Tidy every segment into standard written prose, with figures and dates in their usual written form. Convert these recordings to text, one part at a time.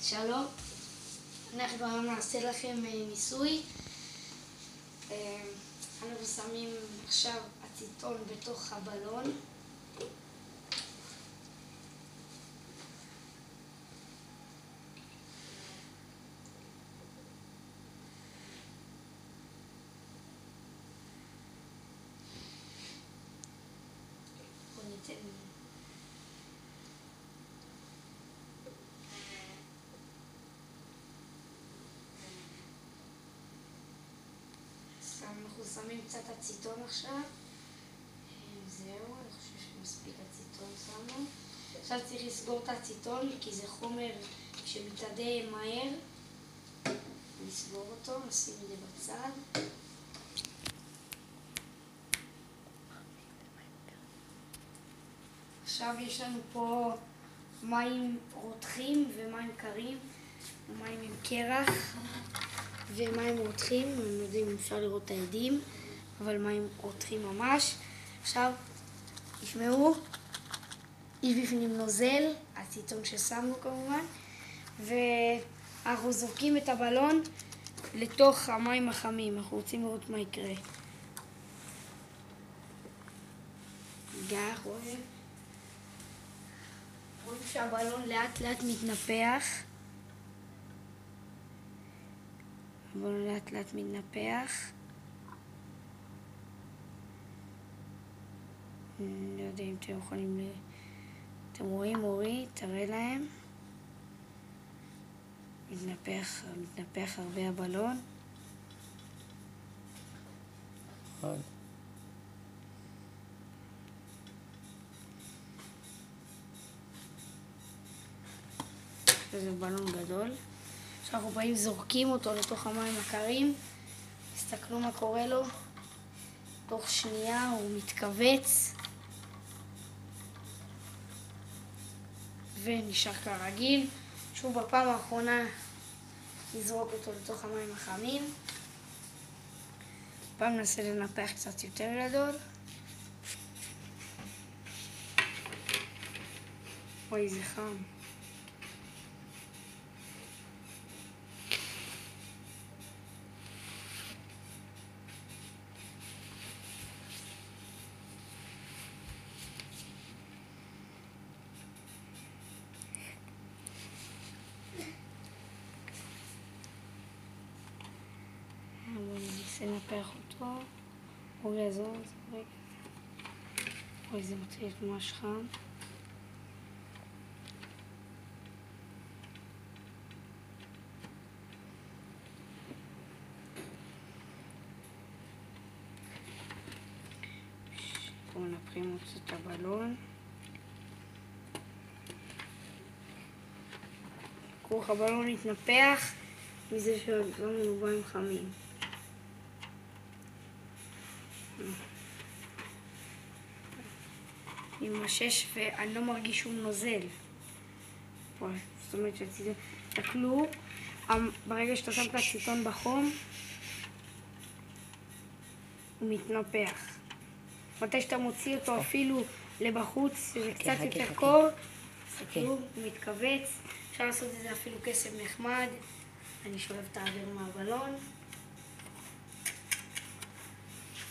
שלום, אנחנו היום נעשה לכם ניסוי. אנחנו שמים עכשיו אציטון בתוך הבלון. בואו ניתן אנחנו שמים קצת אציטון עכשיו. זהו, אני חושב שמספיק אציטון שמנו. עכשיו צריך לסגור את האציטון כי זה חומר שמתאדה מהר. נסגור אותו, נשים את זה בצד. עכשיו יש לנו פה מים רותחים ומים קרים, מים עם קרח ומים רותחים, אני לא יודע אם אפשר לראות את העדים, אבל מים רותחים ממש. עכשיו, תשמעו, יש בפנים נוזל, אציטון ששמנו כמובן, ואנחנו זורקים את הבלון לתוך המים החמים, אנחנו רוצים לראות מה יקרה. רואים שהבלון לאט לאט מתנפח. הבלון לאט לאט מתנפח. לא יודע אם אתם יכולים אתם רואים, אורי, תראה להם. מתנפח הרבה הבלון. זה בלון גדול. עכשיו אנחנו באים זורקים אותו לתוך המים הקרים. תסתכלו מה קורה לו. תוך שנייה הוא מתכווץ. ונשאר כרגיל. שוב בפעם האחרונה נזרוק אותו לתוך המים החמים. פעם ננסה לנפח קצת יותר גדול. אוי, זה חם. ננסה לנפח אותו. אורי יעזור, רגע. אוי, זה מתחיל להיות ממש חם. פה מנפחים את הבלון. כוח הבלון יתנפח מזה שהבלון הוא מים חמים. אני משש ואני לא מרגיש שום נוזל. זאת אומרת שהציטון, תקלו, ברגע שאתה שם את הציטון בחום, הוא מתנפח. מתי שאתה מוציא אותו אפילו לבחוץ, שזה קצת יותר קור, תסתכלו, הוא מתכווץ. אפשר לעשות את זה אפילו קסם נחמד. אני שולף את האוויר מהבלון,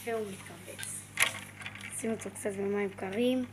והוא מתכווץ. שים אותו קצת במים קרים.